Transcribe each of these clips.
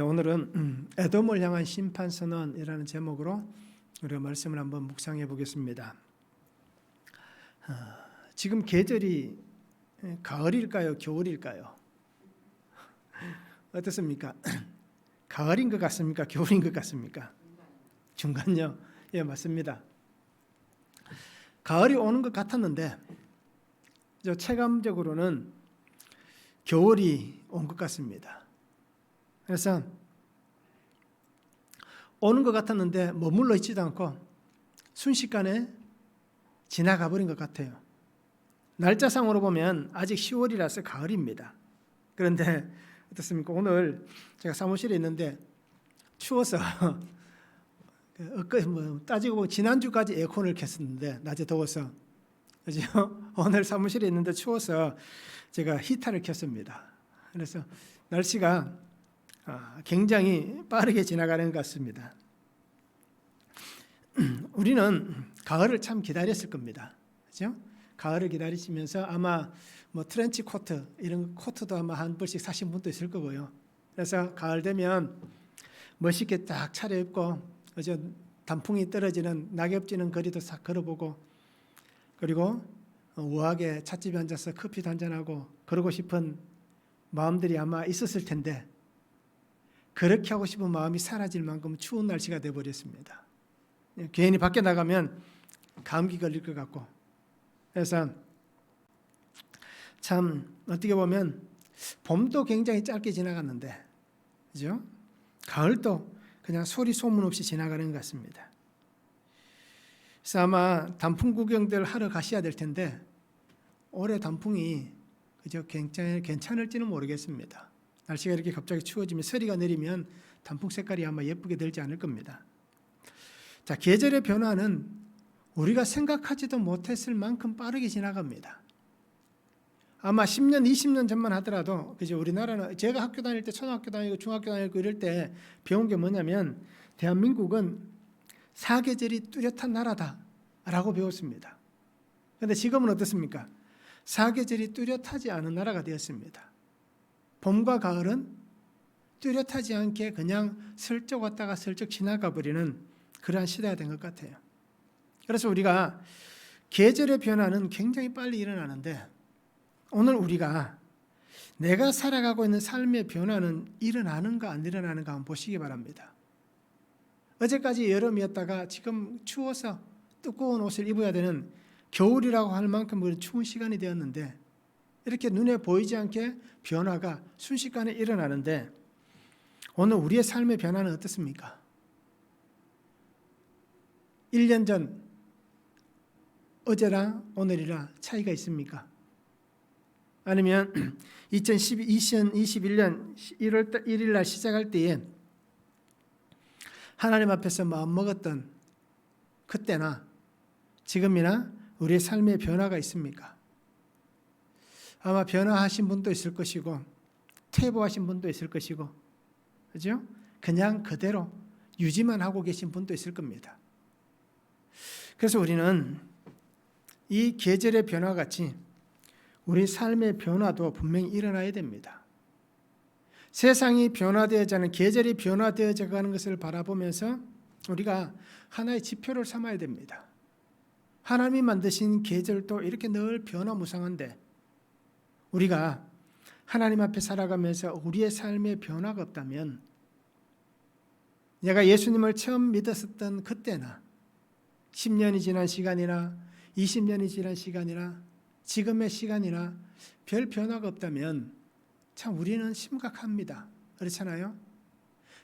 오늘은 에돔을 향한 심판 선언이라는 제목으로 우리가 말씀을 한번 묵상해 보겠습니다. 지금 계절이 가을일까요? 겨울일까요? 어떻습니까? 가을인 것 같습니까? 겨울인 것 같습니까? 중간요. 예, 맞습니다. 가을이 오는 것 같았는데 체감적으로는 겨울이 온 것 같습니다. 그래서 오는 것 같았는데 머물러 있지도 않고 순식간에 지나가 버린 것 같아요. 날짜상으로 보면 아직 10월이라서 가을입니다. 그런데 어떻습니까? 오늘 제가 사무실에 있는데 추워서 따지고 보면 지난주까지 에어컨을 켰었는데 낮에 더워서 그죠? 오늘 사무실에 있는데 추워서 제가 히터를 켰습니다. 그래서 날씨가 굉장히 빠르게 지나가는 것 같습니다. 우리는 가을을 참 기다렸을 겁니다. 그죠? 가을을 기다리시면서 아마 트렌치 코트 이런 코트도 아마 한 벌씩 사신 분도 있을 거고요. 그래서 가을 되면 멋있게 딱 차려입고 단풍이 떨어지는 낙엽 지는 거리도 싹 걸어보고 그리고 우아하게 찻집에 앉아서 커피도 한잔하고 그러고 싶은 마음들이 아마 있었을 텐데 그렇게 하고 싶은 마음이 사라질 만큼 추운 날씨가 되어버렸습니다. 괜히 밖에 나가면 감기 걸릴 것 같고 그래서 참 어떻게 보면 봄도 굉장히 짧게 지나갔는데 그죠? 가을도 그냥 소리 소문 없이 지나가는 것 같습니다. 그래서 아마 단풍 구경들 하러 가셔야 될 텐데 올해 단풍이 그저 괜찮을지는 모르겠습니다. 날씨가 이렇게 갑자기 추워지면 서리가 내리면 단풍 색깔이 아마 예쁘게 들지 않을 겁니다. 자, 계절의 변화는 우리가 생각하지도 못했을 만큼 빠르게 지나갑니다. 아마 10년, 20년 전만 하더라도 그죠? 우리나라는 제가 학교 다닐 때 초등학교 다니고 중학교 다니고 이럴 때 배운 게 뭐냐면 대한민국은 사계절이 뚜렷한 나라다라고 배웠습니다. 그런데 지금은 어떻습니까? 사계절이 뚜렷하지 않은 나라가 되었습니다. 봄과 가을은 뚜렷하지 않게 그냥 슬쩍 왔다가 슬쩍 지나가 버리는 그러한 시대가 된 것 같아요. 그래서 우리가 계절의 변화는 굉장히 빨리 일어나는데 오늘 우리가 내가 살아가고 있는 삶의 변화는 일어나는가 안 일어나는가 한번 보시기 바랍니다. 어제까지 여름이었다가 지금 추워서 두꺼운 옷을 입어야 되는 겨울이라고 할 만큼 추운 시간이 되었는데 이렇게 눈에 보이지 않게 변화가 순식간에 일어나는데 오늘 우리의 삶의 변화는 어떻습니까? 1년 전 어제랑 오늘이랑 차이가 있습니까? 아니면 2021년 1월 1일 날 시작할 때에 하나님 앞에서 마음먹었던 그때나 지금이나 우리의 삶의 변화가 있습니까? 아마 변화하신 분도 있을 것이고 퇴보하신 분도 있을 것이고 그죠? 그냥 그대로 유지만 하고 계신 분도 있을 겁니다. 그래서 우리는 이 계절의 변화 같이 우리 삶의 변화도 분명히 일어나야 됩니다. 세상이 변화되어져 가는 계절이 변화되어져 가는 것을 바라보면서 우리가 하나의 지표를 삼아야 됩니다. 하나님이 만드신 계절도 이렇게 늘 변화무쌍한데 우리가 하나님 앞에 살아가면서 우리의 삶의 변화가 없다면 내가 예수님을 처음 믿었었던 그때나 10년이 지난 시간이나 20년이 지난 시간이나 지금의 시간이나 별 변화가 없다면 참 우리는 심각합니다. 그렇잖아요?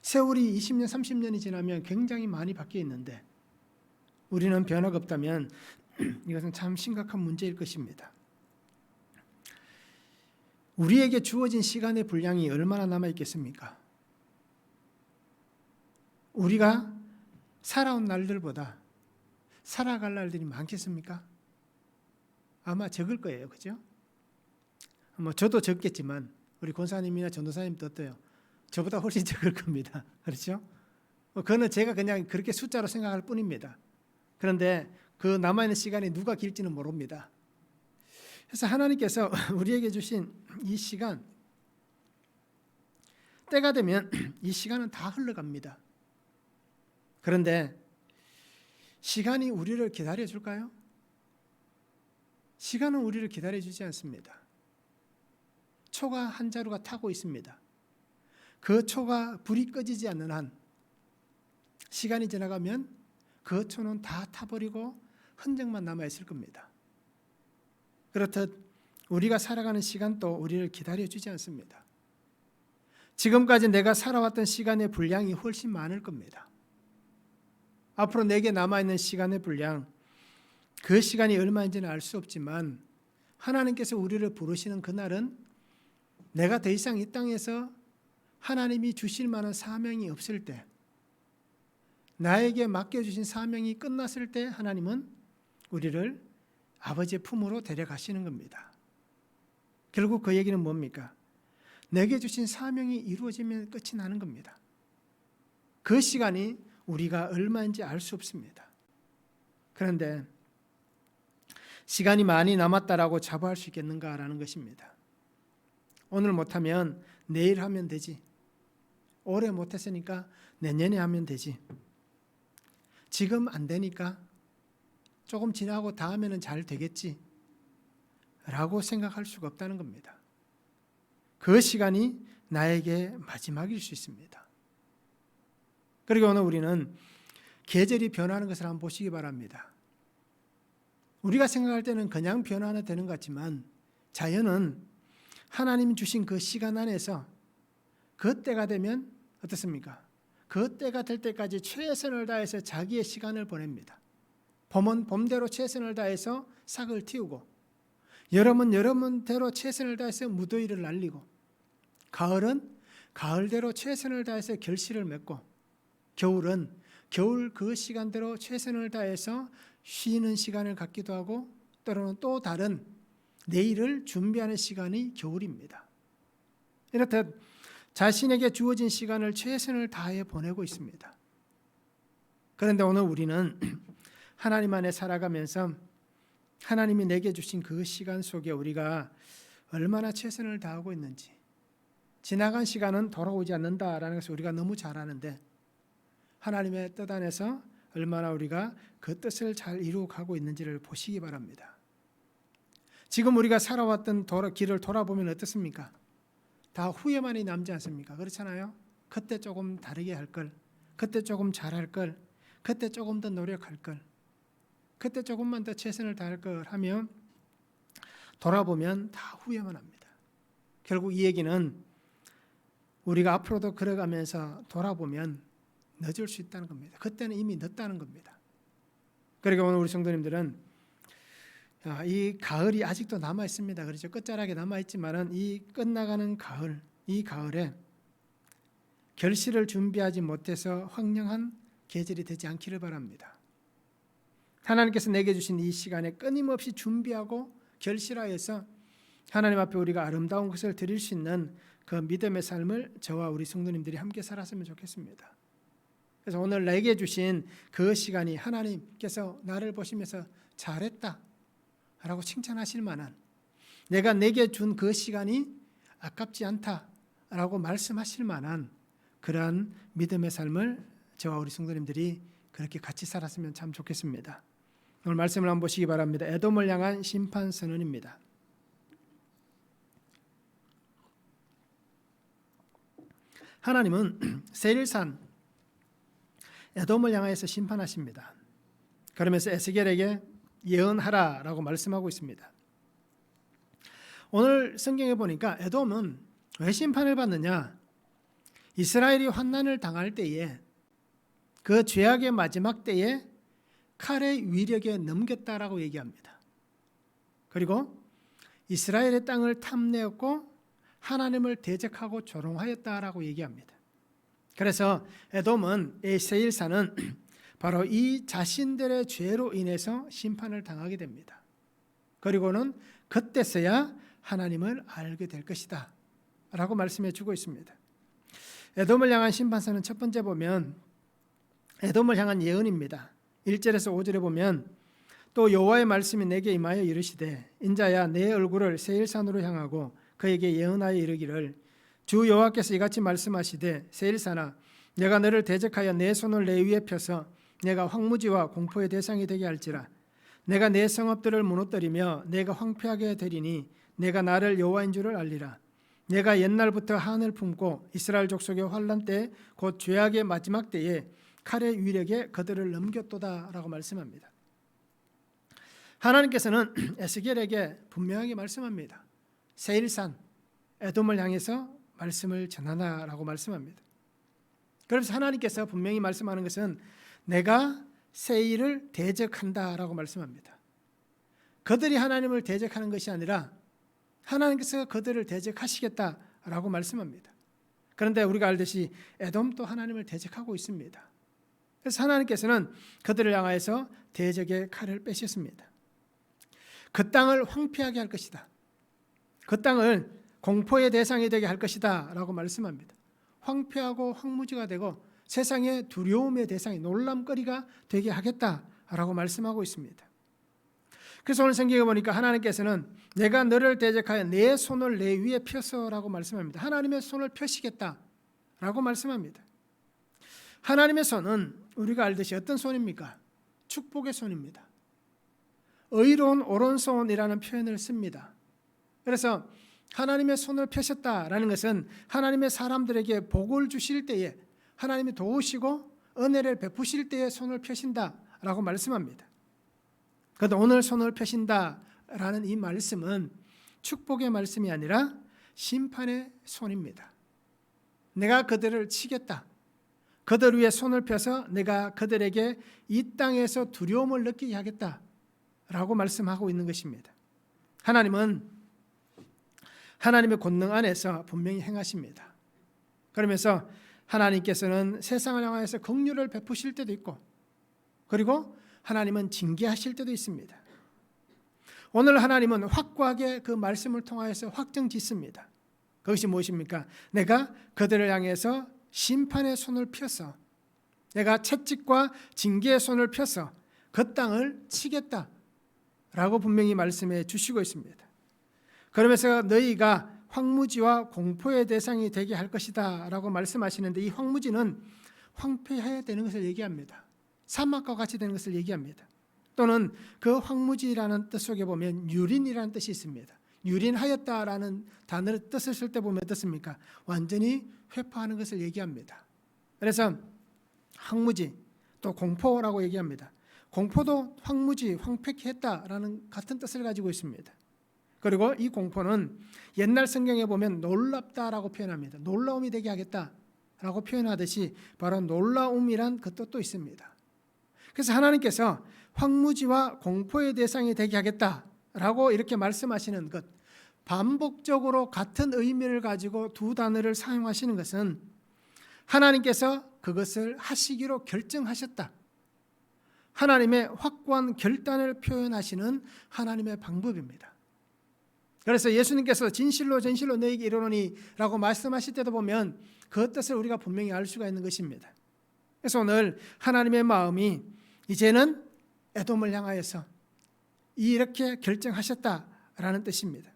세월이 20년, 30년이 지나면 굉장히 많이 바뀌어 있는데 우리는 변화가 없다면 이것은 참 심각한 문제일 것입니다. 우리에게 주어진 시간의 분량이 얼마나 남아있겠습니까? 우리가 살아온 날들보다 살아갈 날들이 많겠습니까? 아마 적을 거예요. 그죠? 저도 적겠지만 우리 권사님이나 전도사님도 어때요? 저보다 훨씬 적을 겁니다. 그렇죠? 그거는 제가 그냥 그렇게 숫자로 생각할 뿐입니다. 그런데 그 남아있는 시간이 누가 길지는 모릅니다. 그래서 하나님께서 우리에게 주신 이 시간 때가 되면 이 시간은 다 흘러갑니다. 그런데 시간이 우리를 기다려 줄까요? 시간은 우리를 기다려 주지 않습니다. 초가 한 자루가 타고 있습니다. 그 초가 불이 꺼지지 않는 한 시간이 지나가면 그 초는 다 타버리고 흔적만 남아있을 겁니다. 그렇듯 우리가 살아가는 시간도 우리를 기다려주지 않습니다. 지금까지 내가 살아왔던 시간의 분량이 훨씬 많을 겁니다. 앞으로 내게 남아있는 시간의 분량, 그 시간이 얼마인지는 알 수 없지만 하나님께서 우리를 부르시는 그날은 내가 더 이상 이 땅에서 하나님이 주실 만한 사명이 없을 때, 나에게 맡겨주신 사명이 끝났을 때 하나님은 우리를 아버지의 품으로 데려가시는 겁니다. 결국 그 얘기는 뭡니까? 내게 주신 사명이 이루어지면 끝이 나는 겁니다. 그 시간이 우리가 얼마인지 알 수 없습니다. 그런데 시간이 많이 남았다라고 자부할 수 있겠는가라는 것입니다. 오늘 못하면 내일 하면 되지. 올해 못했으니까 내년에 하면 되지. 지금 안 되니까 조금 지나고 다음에는 잘 되겠지 라고 생각할 수가 없다는 겁니다. 그 시간이 나에게 마지막일 수 있습니다. 그리고 오늘 우리는 계절이 변하는 것을 한번 보시기 바랍니다. 우리가 생각할 때는 그냥 변화는 되는 것 같지만 자연은 하나님이 주신 그 시간 안에서 그 때가 되면 어떻습니까? 그 때가 될 때까지 최선을 다해서 자기의 시간을 보냅니다. 봄은 봄대로 최선을 다해서 싹을 틔우고, 여름은 여름대로 최선을 다해서 무더위를 날리고, 가을은 가을대로 최선을 다해서 결실을 맺고, 겨울은 겨울 그 시간대로 최선을 다해서 쉬는 시간을 갖기도 하고, 때로는 또 다른 내일을 준비하는 시간이 겨울입니다. 이렇듯 자신에게 주어진 시간을 최선을 다해 보내고 있습니다. 그런데 오늘 우리는 하나님 안에 살아가면서 하나님이 내게 주신 그 시간 속에 우리가 얼마나 최선을 다하고 있는지, 지나간 시간은 돌아오지 않는다라는 것을 우리가 너무 잘 아는데 하나님의 뜻 안에서 얼마나 우리가 그 뜻을 잘 이루어가고 있는지를 보시기 바랍니다. 지금 우리가 살아왔던 길을 돌아보면 어떻습니까? 다 후회만이 남지 않습니까? 그렇잖아요. 그때 조금 다르게 할 걸, 그때 조금 잘할 걸, 그때 조금 더 노력할 걸, 그때 조금만 더 최선을 다할 걸 하며 돌아보면 다 후회만 합니다. 결국 이 얘기는 우리가 앞으로도 걸어가면서 돌아보면 늦을 수 있다는 겁니다. 그때는 이미 늦다는 겁니다. 그러니까 오늘 우리 성도님들은 이 가을이 아직도 남아 있습니다. 그렇죠? 끝자락에 남아 있지만은 이 끝나가는 가을, 이 가을에 결실을 준비하지 못해서 황량한 계절이 되지 않기를 바랍니다. 하나님께서 내게 주신 이 시간에 끊임없이 준비하고 결실하여서 하나님 앞에 우리가 아름다운 것을 드릴 수 있는 그 믿음의 삶을 저와 우리 성도님들이 함께 살았으면 좋겠습니다. 그래서 오늘 내게 주신 그 시간이 하나님께서 나를 보시면서 잘했다 라고 칭찬하실 만한, 내가 내게 준 그 시간이 아깝지 않다라고 말씀하실 만한 그러한 믿음의 삶을 저와 우리 성도님들이 그렇게 같이 살았으면 참 좋겠습니다. 오늘 말씀을 한번 보시기 바랍니다. 에돔을 향한 심판 선언입니다. 하나님은 세일산 에돔을 향해서 심판하십니다. 그러면서 에스겔에게 예언하라라고 말씀하고 있습니다. 오늘 성경에 보니까 에돔은 왜 심판을 받느냐? 이스라엘이 환난을 당할 때에 그 죄악의 마지막 때에 칼의 위력에 넘겼다라고 얘기합니다. 그리고 이스라엘의 땅을 탐내었고 하나님을 대적하고 조롱하였다라고 얘기합니다. 그래서 에돔은 세일산은 바로 이 자신들의 죄로 인해서 심판을 당하게 됩니다. 그리고는 그때서야 하나님을 알게 될 것이다 라고 말씀해 주고 있습니다. 에돔을 향한 심판서는 첫 번째 보면 에돔을 향한 예언입니다. 1절에서 5절에 보면 또 여호와의 말씀이 내게 임하여 이르시되 인자야 내 얼굴을 세일산으로 향하고 그에게 예언하여 이르기를 주 여호와께서 이같이 말씀하시되 세일사나 내가 너를 대적하여 내 손을 내 위에 펴서 내가 황무지와 공포의 대상이 되게 할지라. 내가 내 성읍들을 무너뜨리며 내가 황폐하게 되리니 내가 나를 여호와인 줄을 알리라. 내가 옛날부터 한을 품고 이스라엘 족속의 환난 때 곧 죄악의 마지막 때에 칼의 위력에 그들을 넘겼도다 라고 말씀합니다. 하나님께서는 에스겔에게 분명하게 말씀합니다. 세일산 에돔을 향해서 말씀을 전하라라고 말씀합니다. 그래서 하나님께서 분명히 말씀하는 것은 내가 세일을 대적한다라고 말씀합니다. 그들이 하나님을 대적하는 것이 아니라 하나님께서 그들을 대적하시겠다라고 말씀합니다. 그런데 우리가 알듯이 에돔도 하나님을 대적하고 있습니다. 그래서 하나님께서는 그들을 향하여서 대적의 칼을 빼셨습니다. 그 땅을 황폐하게 할 것이다. 그 땅을 공포의 대상이 되게 할 것이다 라고 말씀합니다. 황폐하고 황무지가 되고 세상의 두려움의 대상이 놀람거리가 되게 하겠다라고 말씀하고 있습니다. 그래서 오늘 성경에 보니까 하나님께서는 내가 너를 대적하여 내 손을 내 위에 펴서라고 말씀합니다. 하나님의 손을 펴시겠다라고 말씀합니다. 하나님의 손은 우리가 알듯이 어떤 손입니까? 축복의 손입니다. 의로운 오른손이라는 표현을 씁니다. 그래서 하나님의 손을 펴셨다라는 것은 하나님의 사람들에게 복을 주실 때에 하나님이 도우시고 은혜를 베푸실 때에 손을 펴신다라고 말씀합니다. 그런데 오늘 손을 펴신다라는 이 말씀은 축복의 말씀이 아니라 심판의 손입니다. 내가 그들을 치겠다. 그들 위에 손을 펴서 내가 그들에게 이 땅에서 두려움을 느끼게 하겠다라고 말씀하고 있는 것입니다. 하나님은 하나님의 권능 안에서 분명히 행하십니다. 그러면서 하나님께서는 세상을 향하여서 긍휼을 베푸실 때도 있고 그리고 하나님은 징계하실 때도 있습니다. 오늘 하나님은 확고하게 그 말씀을 통하여서 확정 짓습니다. 그것이 무엇입니까? 내가 그들을 향해서 심판의 손을 펴서 내가 채찍과 징계의 손을 펴서 그 땅을 치겠다라고 분명히 말씀해 주시고 있습니다. 그러면서 너희가 황무지와 공포의 대상이 되게 할 것이다 라고 말씀하시는데 이 황무지는 황폐해야 되는 것을 얘기합니다. 사막과 같이 되는 것을 얘기합니다. 또는 그 황무지라는 뜻 속에 보면 유린이라는 뜻이 있습니다. 유린하였다라는 단어를 뜻을 쓸 때 보면 어떻습니까? 완전히 회파하는 것을 얘기합니다. 그래서 황무지 또 공포라고 얘기합니다. 공포도 황무지, 황폐케 했다라는 같은 뜻을 가지고 있습니다. 그리고 이 공포는 옛날 성경에 보면 놀랍다라고 표현합니다. 놀라움이 되게 하겠다라고 표현하듯이 바로 놀라움이란 그 뜻도 있습니다. 그래서 하나님께서 황무지와 공포의 대상이 되게 하겠다라고 이렇게 말씀하시는 것, 반복적으로 같은 의미를 가지고 두 단어를 사용하시는 것은 하나님께서 그것을 하시기로 결정하셨다. 하나님의 확고한 결단을 표현하시는 하나님의 방법입니다. 그래서 예수님께서 진실로 진실로 너희에게 이르노니 라고 말씀하실 때도 보면 그 뜻을 우리가 분명히 알 수가 있는 것입니다. 그래서 오늘 하나님의 마음이 이제는 에돔을 향하여서 이렇게 결정하셨다라는 뜻입니다.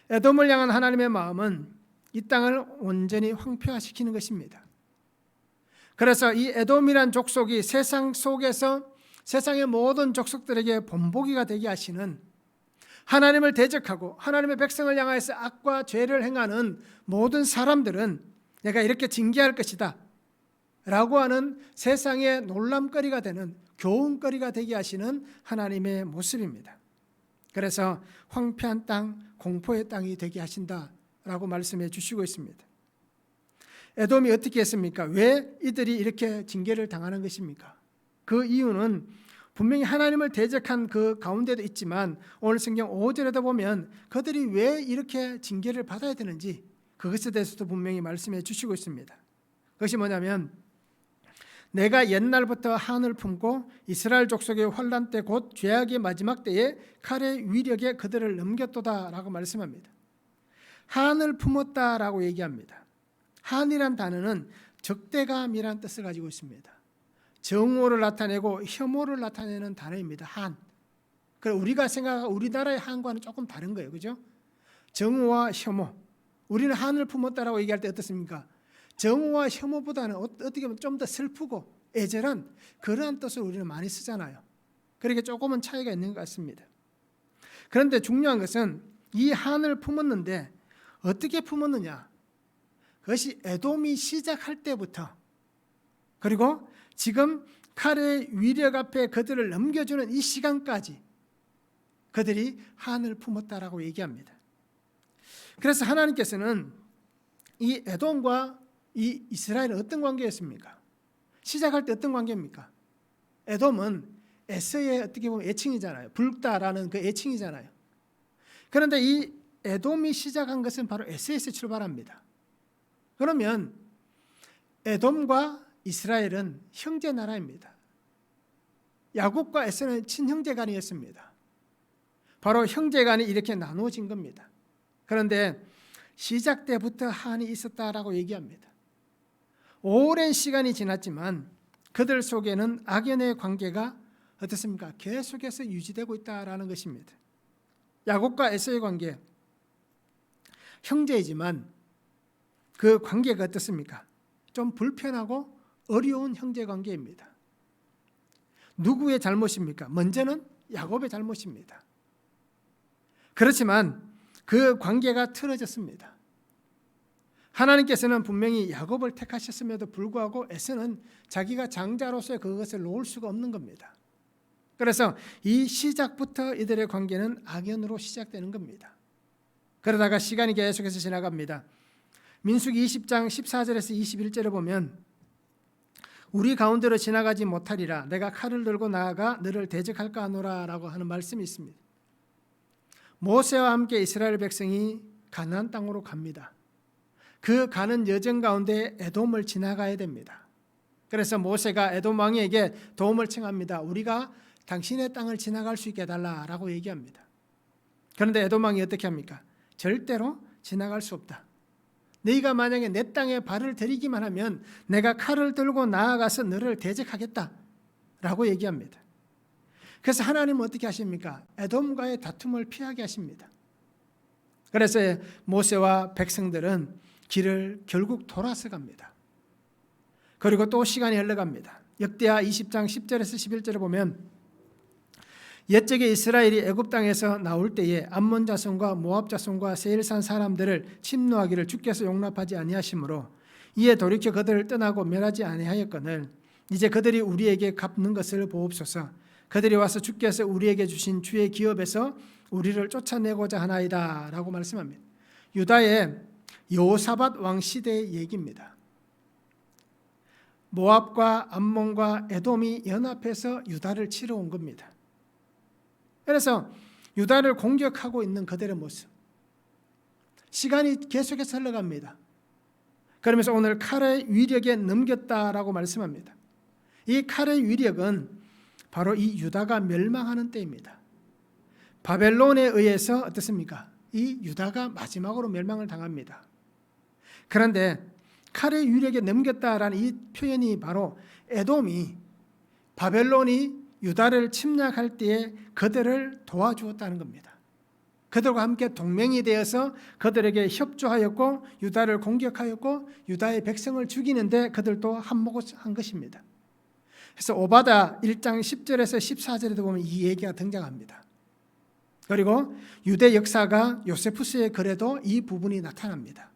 에돔을 향한 하나님의 마음은 이 땅을 온전히 황폐화시키는 것입니다. 그래서 이 에돔이란 족속이 세상 속에서 세상의 모든 족속들에게 본보기가 되게 하시는 하나님을 대적하고 하나님의 백성을 향하여서 악과 죄를 행하는 모든 사람들은 내가 이렇게 징계할 것이다 라고 하는 세상의 놀람거리가 되는 교훈거리가 되게 하시는 하나님의 모습입니다. 그래서 황폐한 땅, 공포의 땅이 되게 하신다라고 말씀해 주시고 있습니다. 에돔이 어떻게 했습니까? 왜 이들이 이렇게 징계를 당하는 것입니까? 그 이유는 분명히 하나님을 대적한 그 가운데도 있지만 오늘 성경 5절에도 보면 그들이 왜 이렇게 징계를 받아야 되는지 그것에 대해서도 분명히 말씀해 주시고 있습니다. 그것이 뭐냐면 내가 옛날부터 한을 품고 이스라엘 족속의 환난 때 곧 죄악의 마지막 때에 칼의 위력에 그들을 넘겼도다라고 말씀합니다. 한을 품었다라고 얘기합니다. 한이란 단어는 적대감이란 뜻을 가지고 있습니다. 정오를 나타내고 혐오를 나타내는 단어입니다. 한. 우리가 생각하는 우리나라의 한과는 조금 다른 거예요. 그죠? 정오와 혐오. 우리는 한을 품었다라고 얘기할 때 어떻습니까? 정오와 혐오보다는 어떻게 보면 좀 더 슬프고 애절한 그러한 뜻을 우리는 많이 쓰잖아요. 그렇게 조금은 차이가 있는 것 같습니다. 그런데 중요한 것은 이 한을 품었는데 어떻게 품었느냐? 그것이 에돔이 시작할 때부터 그리고 지금 칼의 위력 앞에 그들을 넘겨주는 이 시간까지 그들이 한을 품었다라고 얘기합니다. 그래서 하나님께서는 이 에돔과 이 이스라엘은 어떤 관계였습니까? 시작할 때 어떤 관계입니까? 에돔은 에서의 어떻게 보면 애칭이잖아요. 붉다라는 그 애칭이잖아요. 그런데 이 에돔이 시작한 것은 바로 에서에서 출발합니다. 그러면 에돔과 이스라엘은 형제 나라입니다. 야곱과 에서는 친형제간이었습니다. 바로 형제간이 이렇게 나누어진 겁니다. 그런데 시작 때부터 한이 있었다라고 얘기합니다. 오랜 시간이 지났지만 그들 속에는 악연의 관계가 어떻습니까? 계속해서 유지되고 있다라는 것입니다. 야곱과 에서의 관계, 형제이지만 그 관계가 어떻습니까? 좀 불편하고 어려운 형제 관계입니다. 누구의 잘못입니까? 먼저는 야곱의 잘못입니다. 그렇지만 그 관계가 틀어졌습니다. 하나님께서는 분명히 야곱을 택하셨음에도 불구하고 에서는 자기가 장자로서의 그것을 놓을 수가 없는 겁니다. 그래서 이 시작부터 이들의 관계는 악연으로 시작되는 겁니다. 그러다가 시간이 계속해서 지나갑니다. 민수기 20장 14절에서 21절을 보면 우리 가운데로 지나가지 못하리라 내가 칼을 들고 나아가 너를 대적할까 하노라 라고 하는 말씀이 있습니다. 모세와 함께 이스라엘 백성이 가나안 땅으로 갑니다. 그 가는 여정 가운데 에돔을 지나가야 됩니다. 그래서 모세가 에돔 왕에게 도움을 청합니다. 우리가 당신의 땅을 지나갈 수 있게 해달라라고 얘기합니다. 그런데 에돔 왕이 어떻게 합니까? 절대로 지나갈 수 없다. 너희가 만약에 내 땅에 발을 들이기만 하면 내가 칼을 들고 나아가서 너를 대적하겠다라고 얘기합니다. 그래서 하나님은 어떻게 하십니까? 에돔과의 다툼을 피하게 하십니다. 그래서 모세와 백성들은 길을 결국 돌아서 갑니다. 그리고 또 시간이 흘러갑니다. 역대하 20장 10절에서 11절을 보면 옛적에 이스라엘이 애굽 땅에서 나올 때에 암몬 자손과 모압 자손과 세일산 사람들을 침노하기를 주께서 용납하지 아니하시므로 이에 돌이켜 그들을 떠나고 멸하지 아니하였거늘 이제 그들이 우리에게 갚는 것을 보옵소서. 그들이 와서 주께서 우리에게 주신 주의 기업에서 우리를 쫓아내고자 하나이다 라고 말씀합니다. 유다의 여호사밧 왕 시대의 얘기입니다. 모압과 암몬과 에돔이 연합해서 유다를 치러 온 겁니다. 그래서 유다를 공격하고 있는 그들의 모습, 시간이 계속해서 흘러갑니다. 그러면서 오늘 칼의 위력에 넘겼다라고 말씀합니다. 이 칼의 위력은 바로 이 유다가 멸망하는 때입니다. 바벨론에 의해서 어떻습니까? 이 유다가 마지막으로 멸망을 당합니다. 그런데 칼의 위력에 넘겼다라는 이 표현이 바로 에돔이 바벨론이 유다를 침략할 때에 그들을 도와주었다는 겁니다. 그들과 함께 동맹이 되어서 그들에게 협조하였고 유다를 공격하였고 유다의 백성을 죽이는데 그들도 한몫한 것입니다. 그래서 오바다 1장 10절에서 14절에도 보면 이 얘기가 등장합니다. 그리고 유대 역사가 요세푸스의 글에도 이 부분이 나타납니다.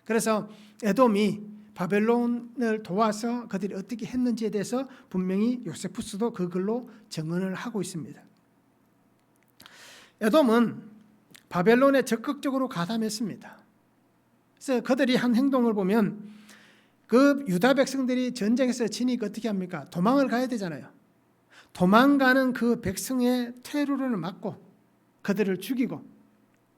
그래서 에돔이 바벨론을 도와서 그들이 어떻게 했는지에 대해서 분명히 요세푸스도 그 글로 증언을 하고 있습니다. 에돔은 바벨론에 적극적으로 가담했습니다. 그래서 그들이 한 행동을 보면 그 유다 백성들이 전쟁에서 지니까 어떻게 합니까? 도망을 가야 되잖아요. 도망가는 그 백성의 퇴로를 막고 그들을 죽이고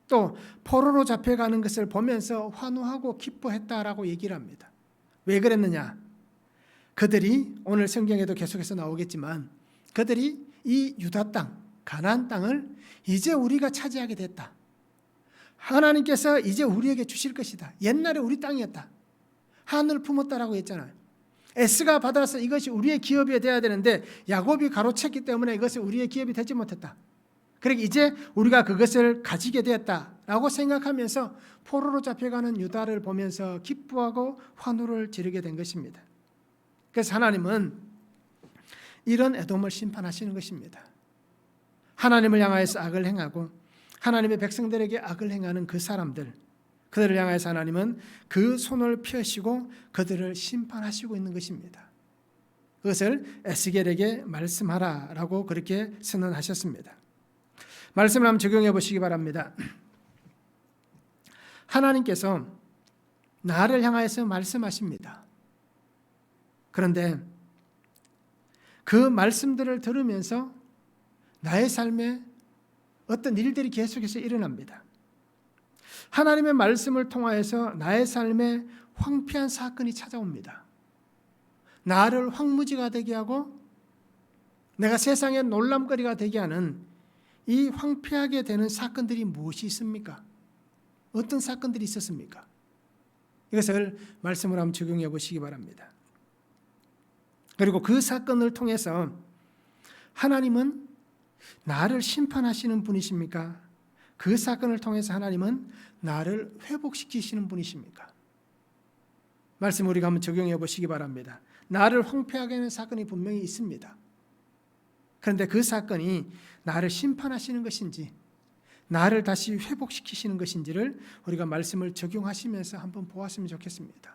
또 포로로 잡혀가는 것을 보면서 환호하고 기뻐했다라고 얘기를 합니다. 왜 그랬느냐? 그들이 오늘 성경에도 계속해서 나오겠지만 그들이 이 유다 땅, 가나안 땅을 이제 우리가 차지하게 됐다. 하나님께서 이제 우리에게 주실 것이다. 옛날에 우리 땅이었다. 한을 품었다라고 했잖아요. 에스가 받아서 이것이 우리의 기업이 되어야 되는데 야곱이 가로챘기 때문에 이것이 우리의 기업이 되지 못했다. 그러니까 이제 우리가 그것을 가지게 되었다라고 생각하면서 포로로 잡혀가는 유다를 보면서 기뻐하고 환호를 지르게 된 것입니다. 그래서 하나님은 이런 에돔을 심판하시는 것입니다. 하나님을 향하여서 악을 행하고 하나님의 백성들에게 악을 행하는 그 사람들, 그들을 향하여서 하나님은 그 손을 펴시고 그들을 심판하시고 있는 것입니다. 그것을 에스겔에게 말씀하라라고 그렇게 선언하셨습니다. 말씀을 한번 적용해 보시기 바랍니다. 하나님께서 나를 향하여서 말씀하십니다. 그런데 그 말씀들을 들으면서 나의 삶에 어떤 일들이 계속해서 일어납니다. 하나님의 말씀을 통하여서 나의 삶에 황폐한 사건이 찾아옵니다. 나를 황무지가 되게 하고 내가 세상의 놀람거리가 되게 하는 이 황폐하게 되는 사건들이 무엇이 있습니까? 어떤 사건들이 있었습니까? 이것을 말씀으로 한번 적용해 보시기 바랍니다. 그리고 그 사건을 통해서 하나님은 나를 심판하시는 분이십니까? 그 사건을 통해서 하나님은 나를 회복시키시는 분이십니까? 말씀 우리가 한번 적용해 보시기 바랍니다. 나를 황폐하게 하는 사건이 분명히 있습니다. 그런데 그 사건이 나를 심판하시는 것인지 나를 다시 회복시키시는 것인지를 우리가 말씀을 적용하시면서 한번 보았으면 좋겠습니다.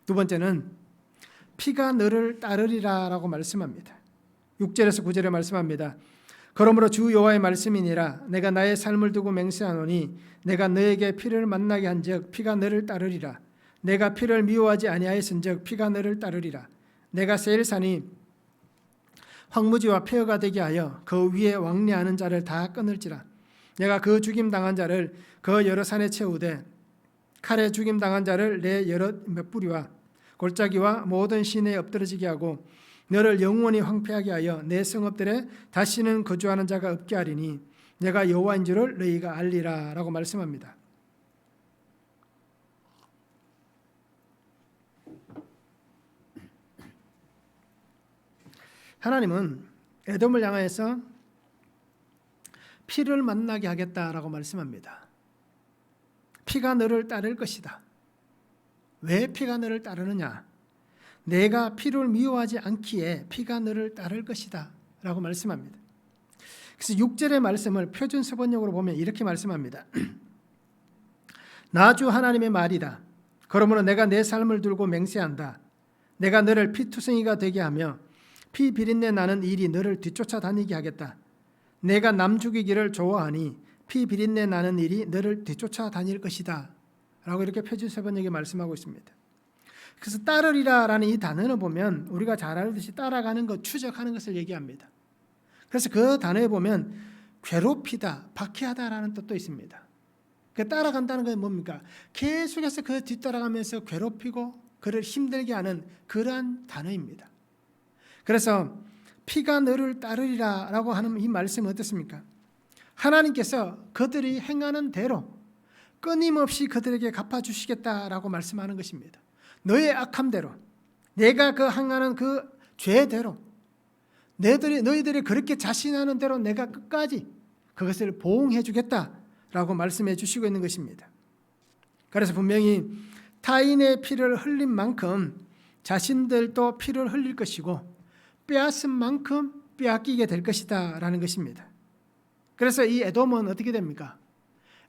두 번째는 피가 너를 따르리라 라고 말씀합니다. 6절에서 9절에 말씀합니다. 그러므로 주 여호와의 말씀이니라 내가 나의 삶을 두고 맹세하노니 내가 너에게 피를 만나게 한즉 피가 너를 따르리라. 내가 피를 미워하지 아니하였은즉 피가 너를 따르리라. 내가 세일산이 황무지와 폐허가 되게 하여 그 위에 왕래하는 자를 다 끊을지라. 내가 그 죽임 당한 자를 그 여러 산에 채우되 칼에 죽임 당한 자를 내 여러 몇 뿌리와 골짜기와 모든 시내에 엎드러지게 하고 너를 영원히 황폐하게 하여 내 성읍들에 다시는 거주하는 자가 없게 하리니 내가 여호와인 줄을 너희가 알리라 라고 말씀합니다. 하나님은 에돔을 향하여서 피를 만나게 하겠다라고 말씀합니다. 피가 너를 따를 것이다. 왜 피가 너를 따르느냐? 내가 피를 미워하지 않기에 피가 너를 따를 것이다 라고 말씀합니다. 그래서 6절의 말씀을 표준서번역으로 보면 이렇게 말씀합니다. 나 주 하나님의 말이다. 그러므로 내가 내 삶을 들고 맹세한다. 내가 너를 피투성이가 되게 하며 피 비린내 나는 일이 너를 뒤쫓아 다니게 하겠다. 내가 남 죽이기를 좋아하니 피 비린내 나는 일이 너를 뒤쫓아 다닐 것이다 라고 이렇게 표준서번역에 말씀하고 있습니다. 그래서 따르리라라는 이 단어를 보면 우리가 잘 알듯이 따라가는 것, 추적하는 것을 얘기합니다. 그래서 그 단어에 보면 괴롭히다, 박해하다라는 뜻도 있습니다. 그 따라간다는 건 뭡니까? 계속해서 그 뒤따라가면서 괴롭히고 그를 힘들게 하는 그러한 단어입니다. 그래서 피가 너를 따르리라 라고 하는 이 말씀은 어떻습니까? 하나님께서 그들이 행하는 대로 끊임없이 그들에게 갚아주시겠다라고 말씀하는 것입니다. 너의 악함대로, 내가 그 행하는 그 죄대로, 너희들이 그렇게 자신하는 대로 내가 끝까지 그것을 보응해 주겠다라고 말씀해 주시고 있는 것입니다. 그래서 분명히 타인의 피를 흘린 만큼 자신들도 피를 흘릴 것이고 빼앗은 만큼 빼앗기게 될 것이다 라는 것입니다. 그래서 이 에돔은 어떻게 됩니까?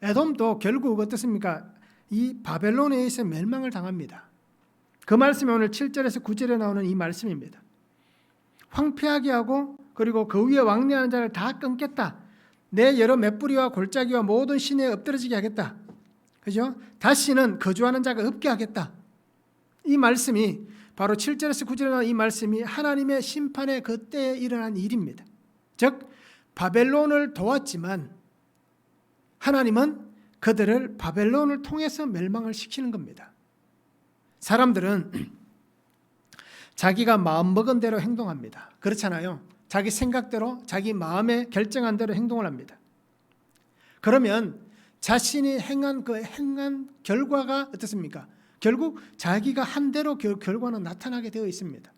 에돔도 결국 어떻습니까? 이 바벨론에 의해서 멸망을 당합니다. 그 말씀이 오늘 7절에서 9절에 나오는 이 말씀입니다. 황폐하게 하고 그리고 그 위에 왕래하는 자를 다 끊겠다. 내 여러 맷뿌리와 골짜기와 모든 시내에 엎드러지게 하겠다. 그죠? 다시는 거주하는 자가 없게 하겠다. 이 말씀이 바로 7절에서 9절에 나오는 이 말씀이 하나님의 심판의 그때에 일어난 일입니다. 즉 바벨론을 도왔지만 하나님은 그들을 바벨론을 통해서 멸망을 시키는 겁니다. 사람들은 자기가 마음먹은 대로 행동합니다. 그렇잖아요. 자기 생각대로 자기 마음에 결정한 대로 행동을 합니다. 그러면 자신이 행한 그 행한 결과가 어떻습니까? 결국 자기가 한 대로 결과는 나타나게 되어 있습니다.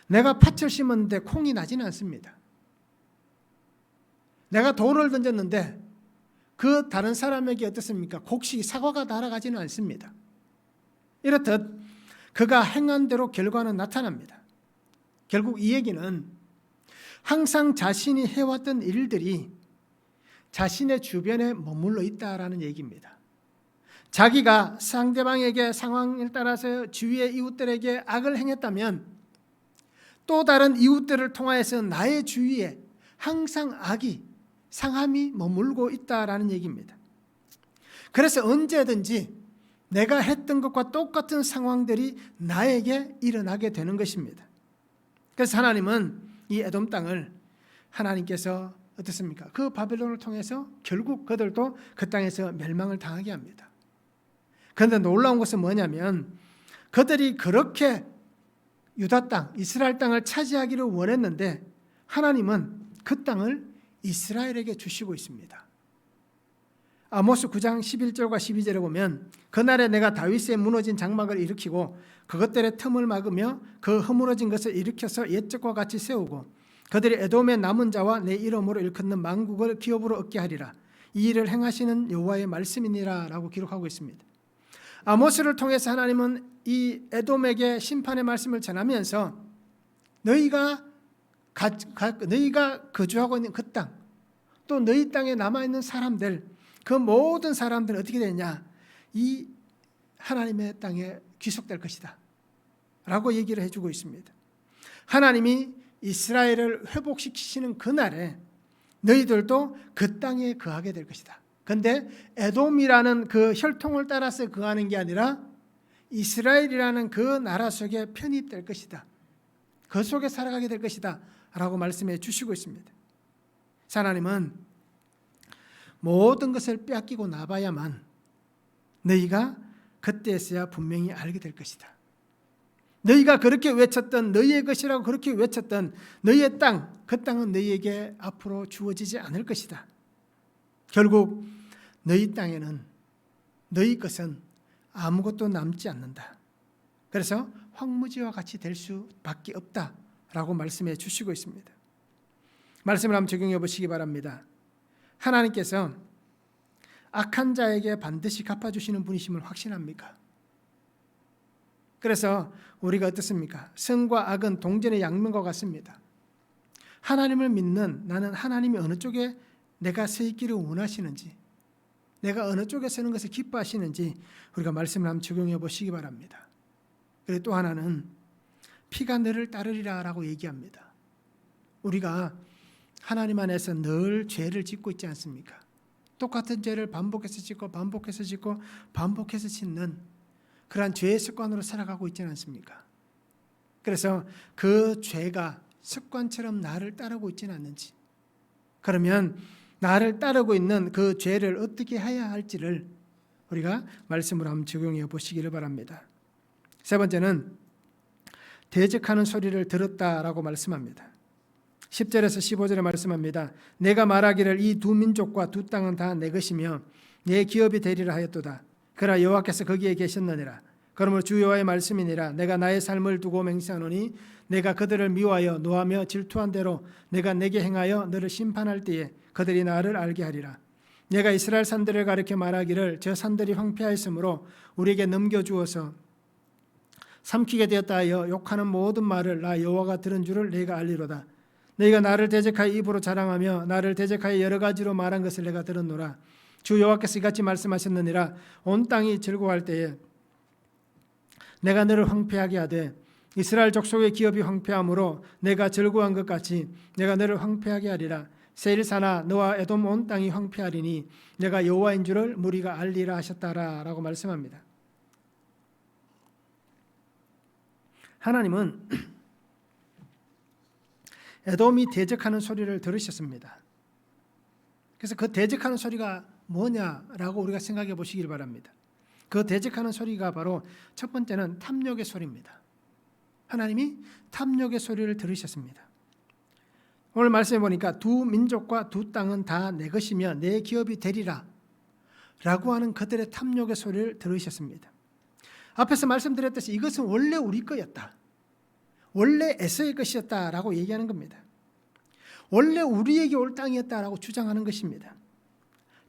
내가 팥을 심었는데 콩이 나지는 않습니다. 내가 돌을 던졌는데 그 다른 사람에게 어떻습니까? 곡식이 사과가 날아가지는 않습니다. 이렇듯 그가 행한 대로 결과는 나타납니다. 결국 이 얘기는 항상 자신이 해왔던 일들이 자신의 주변에 머물러 있다라는 얘기입니다. 자기가 상대방에게 상황에 따라서 주위의 이웃들에게 악을 행했다면 또 다른 이웃들을 통하여서 나의 주위에 항상 악이 상함이 머물고 있다라는 얘기입니다. 그래서 언제든지 내가 했던 것과 똑같은 상황들이 나에게 일어나게 되는 것입니다. 그래서 하나님은 이 에돔 땅을 하나님께서 어떻습니까? 그 바벨론을 통해서 결국 그들도 그 땅에서 멸망을 당하게 합니다. 그런데 놀라운 것은 뭐냐면 그들이 그렇게 유다 땅, 이스라엘 땅을 차지하기를 원했는데 하나님은 그 땅을 이스라엘에게 주시고 있습니다. 아모스 9장 11절과 12절에 보면 그날에 내가 다윗의 무너진 장막을 일으키고 그것들의 틈을 막으며 그 허물어진 것을 일으켜서 옛적과 같이 세우고 그들이 에돔의 남은 자와 내 이름으로 일컫는 만국을 기업으로 얻게 하리라. 이 일을 행하시는 여호와의 말씀이니라 라고 기록하고 있습니다. 아모스를 통해서 하나님은 이 에돔에게 심판의 말씀을 전하면서 너희가 거주하고 있는 그 땅, 또 너희 땅에 남아있는 사람들, 그 모든 사람들은 어떻게 되냐? 이 하나님의 땅에 귀속될 것이다 라고 얘기를 해주고 있습니다. 하나님이 이스라엘을 회복시키시는 그날에 너희들도 그 땅에 거하게 될 것이다. 그런데 에돔이라는 그 혈통을 따라서 거하는 게 아니라 이스라엘이라는 그 나라 속에 편입될 것이다. 그 속에 살아가게 될 것이다 라고 말씀해 주시고 있습니다. 하나님은 모든 것을 빼앗기고 나봐야만 너희가 그때서야 분명히 알게 될 것이다. 너희가 그렇게 외쳤던 너희의 것이라고 그렇게 외쳤던 너희의 땅, 그 땅은 너희에게 앞으로 주어지지 않을 것이다. 결국 너희 땅에는 너희 것은 아무것도 남지 않는다. 그래서 황무지와 같이 될 수밖에 없다라고 말씀해 주시고 있습니다. 말씀을 한번 적용해 보시기 바랍니다. 하나님께서 악한 자에게 반드시 갚아주시는 분이심을 확신합니까? 그래서 우리가 어떻습니까? 선과 악은 동전의 양면과 같습니다. 하나님을 믿는 나는 하나님이 어느 쪽에 내가 서 있기를 원하시는지, 내가 어느 쪽에 서는 것을 기뻐하시는지 우리가 말씀을 한번 적용해 보시기 바랍니다. 그리고 또 하나는 피가 너를 따르리라 라고 얘기합니다. 우리가 하나님 안에서 늘 죄를 짓고 있지 않습니까? 똑같은 죄를 반복해서 짓고 반복해서 짓고 반복해서 짓는 그러한 죄의 습관으로 살아가고 있지 않습니까? 그래서 그 죄가 습관처럼 나를 따르고 있지는 않는지, 그러면 나를 따르고 있는 그 죄를 어떻게 해야 할지를 우리가 말씀으로 한번 적용해 보시기를 바랍니다. 세 번째는 대적하는 소리를 들었다라고 말씀합니다. 10절에서 15절에 말씀합니다. 내가 말하기를 이 두 민족과 두 땅은 다 내 것이며 내 기업이 되리라 하였도다. 그러나 여호와께서 거기에 계셨느니라. 그러므로 주 여호와의 말씀이니라. 내가 나의 삶을 두고 맹세하노니 내가 그들을 미워하여 노하며 질투한 대로 내가 내게 행하여 너를 심판할 때에 그들이 나를 알게 하리라. 내가 이스라엘 산들을 가리켜 말하기를 저 산들이 황폐하였으므로 우리에게 넘겨주어서 삼키게 되었다 하여 욕하는 모든 말을 나 여호와가 들은 줄을 내가 알리로다. 너희가 나를 대적하여 입으로 자랑하며 나를 대적하여 여러 가지로 말한 것을 내가 들었노라. 주 여호와께서 이같이 말씀하셨느니라. 온 땅이 즐거워할 때에 내가 너를 황폐하게 하되 이스라엘 족속의 기업이 황폐함으로 내가 즐거워한 것 같이 내가 너를 황폐하게 하리라. 세일사나 너와 에돔 온 땅이 황폐하리니 내가 여호와인 줄을 무리가 알리라 하셨다라 라고 말씀합니다. 하나님은 에돔이 대적하는 소리를 들으셨습니다. 그래서 그 대적하는 소리가 뭐냐라고 우리가 생각해 보시길 바랍니다. 그 대적하는 소리가 바로 첫 번째는 탐욕의 소리입니다. 하나님이 탐욕의 소리를 들으셨습니다. 오늘 말씀해 보니까 두 민족과 두 땅은 다 내 것이며 내 기업이 되리라 라고 하는 그들의 탐욕의 소리를 들으셨습니다. 앞에서 말씀드렸듯이 이것은 원래 우리 거였다, 원래 에서의 것이었다라고 얘기하는 겁니다. 원래 우리에게 올 땅이었다라고 주장하는 것입니다.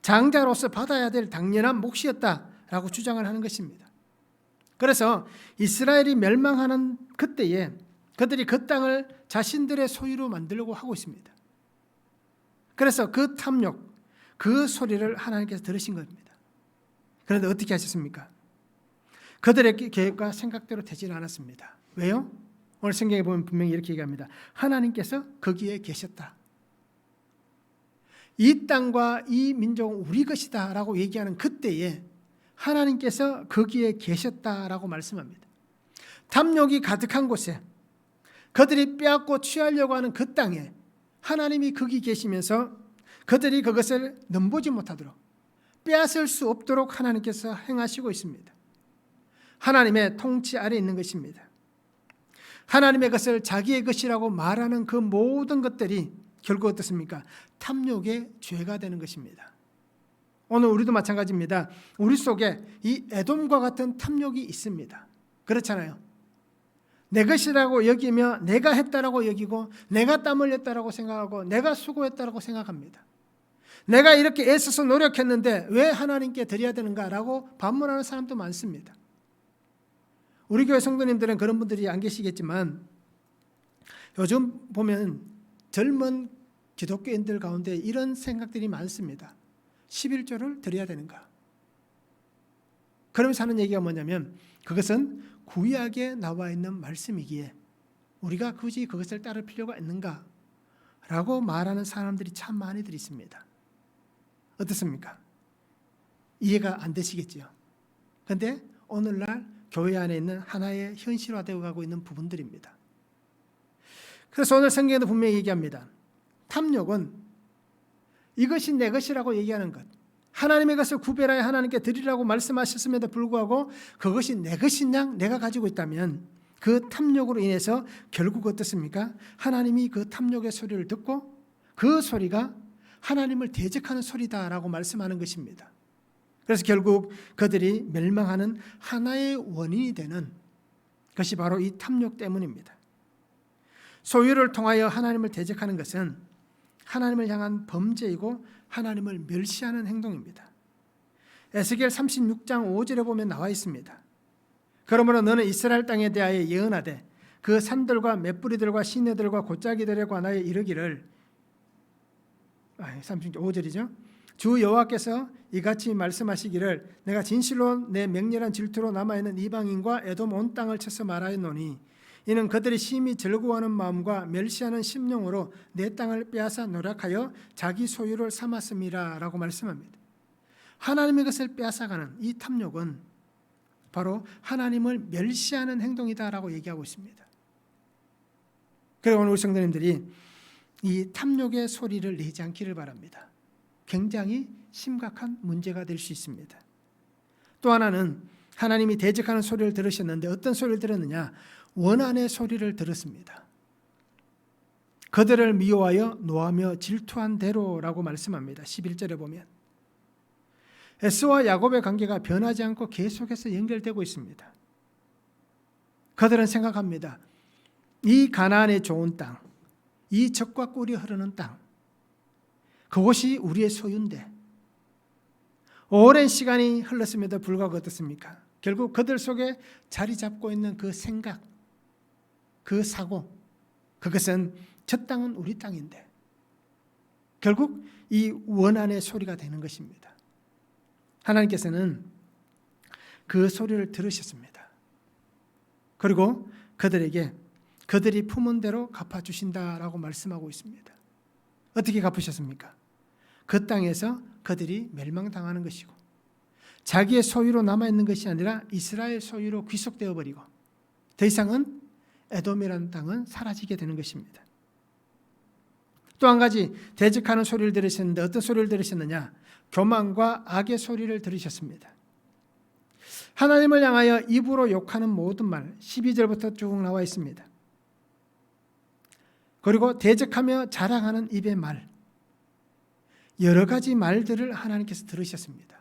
장자로서 받아야 될 당연한 몫이었다라고 주장을 하는 것입니다. 그래서 이스라엘이 멸망하는 그때에 그들이 그 땅을 자신들의 소유로 만들려고 하고 있습니다. 그래서 그 탐욕, 그 소리를 하나님께서 들으신 겁니다. 그런데 어떻게 하셨습니까? 그들의 계획과 생각대로 되지는 않았습니다. 왜요? 오늘 성경에 보면 분명히 이렇게 얘기합니다. 하나님께서 거기에 계셨다. 이 땅과 이 민족은 우리 것이다 라고 얘기하는 그때에 하나님께서 거기에 계셨다라고 말씀합니다. 탐욕이 가득한 곳에 그들이 빼앗고 취하려고 하는 그 땅에 하나님이 거기 계시면서 그들이 그것을 넘보지 못하도록 빼앗을 수 없도록 하나님께서 행하시고 있습니다. 하나님의 통치 아래 있는 것입니다. 하나님의 것을 자기의 것이라고 말하는 그 모든 것들이 결국 어떻습니까? 탐욕의 죄가 되는 것입니다. 오늘 우리도 마찬가지입니다. 우리 속에 이 에돔과 같은 탐욕이 있습니다. 그렇잖아요. 내 것이라고 여기며 내가 했다라고 여기고 내가 땀 흘렸다라고 생각하고 내가 수고했다라고 생각합니다. 내가 이렇게 애써서 노력했는데 왜 하나님께 드려야 되는가라고 반문하는 사람도 많습니다. 우리 교회 성도님들은 그런 분들이 안 계시겠지만 요즘 보면 젊은 기독교인들 가운데 이런 생각들이 많습니다. 11조를 드려야 되는가? 그러면서 하는 얘기가 뭐냐면 그것은 구약에 나와 있는 말씀이기에 우리가 굳이 그것을 따를 필요가 있는가? 라고 말하는 사람들이 참 많이들 있습니다. 어떻습니까? 이해가 안 되시겠죠? 그런데 오늘날 교회 안에 있는 하나의 현실화되어 가고 있는 부분들입니다. 그래서 오늘 성경에도 분명히 얘기합니다. 탐욕은 이것이 내 것이라고 얘기하는 것, 하나님의 것을 구별하여 하나님께 드리라고 말씀하셨음에도 불구하고 그것이 내 것인 양 내가 가지고 있다면 그 탐욕으로 인해서 결국 어떻습니까? 하나님이 그 탐욕의 소리를 듣고 그 소리가 하나님을 대적하는 소리다라고 말씀하는 것입니다. 그래서 결국 그들이 멸망하는 하나의 원인이 되는 것이 바로 이 탐욕 때문입니다. 소유를 통하여 하나님을 대적하는 것은 하나님을 향한 범죄이고 하나님을 멸시하는 행동입니다. 에스겔 36장 5절에 보면 나와 있습니다. 그러므로 너는 이스라엘 땅에 대하여 예언하되 그 산들과 맷뿌리들과 시내들과 골짜기들에 관하여 이르기를 5절이죠. 주 여호와께서 이같이 말씀하시기를 내가 진실로 내 맹렬한 질투로 남아있는 이방인과 에돔 온 땅을 쳐서 말하였노니 이는 그들이 심히 즐거워하는 마음과 멸시하는 심령으로 내 땅을 빼앗아 노력하여 자기 소유를 삼았음이라 라고 말씀합니다. 하나님의 것을 빼앗아가는 이 탐욕은 바로 하나님을 멸시하는 행동이다라고 얘기하고 있습니다. 그리고 오늘 우리 성도님들이 이 탐욕의 소리를 내지 않기를 바랍니다. 굉장히 심각한 문제가 될 수 있습니다. 또 하나는 하나님이 대적하는 소리를 들으셨는데 어떤 소리를 들었느냐? 원한의 소리를 들었습니다. 그들을 미워하여 노하며 질투한 대로라고 말씀합니다. 11절에 보면 에스와 야곱의 관계가 변하지 않고 계속해서 연결되고 있습니다. 그들은 생각합니다. 이 가나안의 좋은 땅, 이 젖과 꿀이 흐르는 땅, 그곳이 우리의 소유인데 오랜 시간이 흘렀음에도 불구하고 어떻습니까? 결국 그들 속에 자리 잡고 있는 그 생각, 그 사고, 그것은 저 땅은 우리 땅인데 결국 이 원한의 소리가 되는 것입니다. 하나님께서는 그 소리를 들으셨습니다. 그리고 그들에게 그들이 품은 대로 갚아주신다라고 말씀하고 있습니다. 어떻게 갚으셨습니까? 그 땅에서 그들이 멸망당하는 것이고 자기의 소유로 남아있는 것이 아니라 이스라엘 소유로 귀속되어 버리고 더 이상은 에돔이라는 땅은 사라지게 되는 것입니다. 또 한 가지 대적하는 소리를 들으셨는데 어떤 소리를 들으셨느냐? 교만과 악의 소리를 들으셨습니다. 하나님을 향하여 입으로 욕하는 모든 말 12절부터 쭉 나와 있습니다. 그리고 대적하며 자랑하는 입의 말 여러 가지 말들을 하나님께서 들으셨습니다.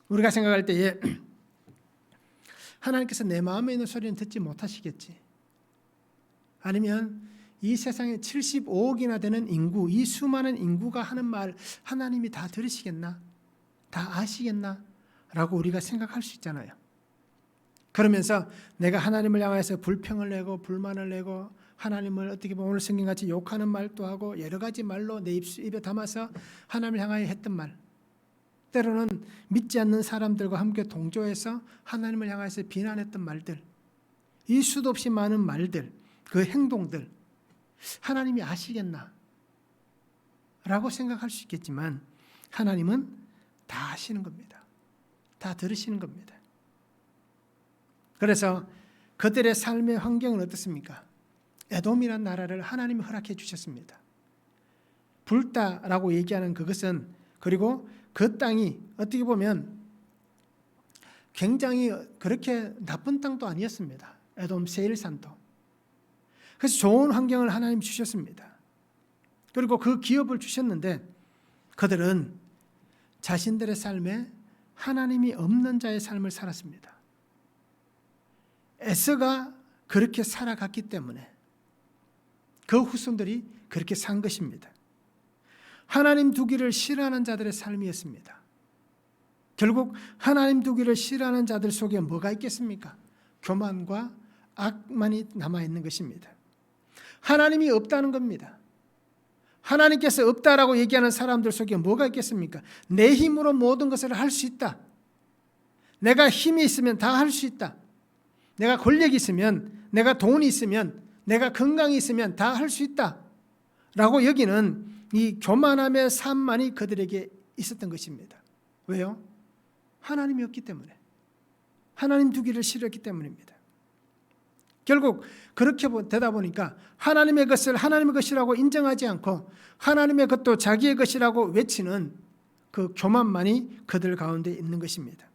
우리가 생각할 때에 하나님께서 내 마음에 있는 소리는 듣지 못하시겠지. 아니면 이 세상에 75억이나 되는 인구, 이 수많은 인구가 하는 말 하나님이 다 들으시겠나? 다 아시겠나? 라고 우리가 생각할 수 있잖아요. 그러면서 내가 하나님을 향해서 불평을 내고 불만을 내고 하나님을 어떻게 보면 오늘 성경같이 욕하는 말도 하고 여러 가지 말로 내 입에 담아서 하나님을 향하여 했던 말, 때로는 믿지 않는 사람들과 함께 동조해서 하나님을 향해서 비난했던 말들, 이 수도 없이 많은 말들, 그 행동들 하나님이 아시겠나? 라고 생각할 수 있겠지만 하나님은 다 아시는 겁니다. 다 들으시는 겁니다. 그래서 그들의 삶의 환경은 어떻습니까? 에돔이라는 나라를 하나님이 허락해 주셨습니다. 불다라고 얘기하는 그것은, 그리고 그 땅이 어떻게 보면 굉장히 그렇게 나쁜 땅도 아니었습니다. 에돔 세일산도. 그래서 좋은 환경을 하나님 주셨습니다. 그리고 그 기업을 주셨는데 그들은 자신들의 삶에 하나님이 없는 자의 삶을 살았습니다. 에서가 그렇게 살아갔기 때문에 그 후손들이 그렇게 산 것입니다. 하나님 두기를 싫어하는 자들의 삶이었습니다. 결국 하나님 두기를 싫어하는 자들 속에 뭐가 있겠습니까? 교만과 악만이 남아있는 것입니다. 하나님이 없다는 겁니다. 하나님께서 없다라고 얘기하는 사람들 속에 뭐가 있겠습니까? 내 힘으로 모든 것을 할 수 있다. 내가 힘이 있으면 다 할 수 있다. 내가 권력이 있으면, 내가 돈이 있으면, 내가 건강이 있으면 다 할 수 있다. 라고 여기는 이 교만함의 삶만이 그들에게 있었던 것입니다. 왜요? 하나님이 없기 때문에. 하나님 두기를 싫어했기 때문입니다. 결국 그렇게 되다 보니까 하나님의 것을 하나님의 것이라고 인정하지 않고 하나님의 것도 자기의 것이라고 외치는 그 교만만이 그들 가운데 있는 것입니다.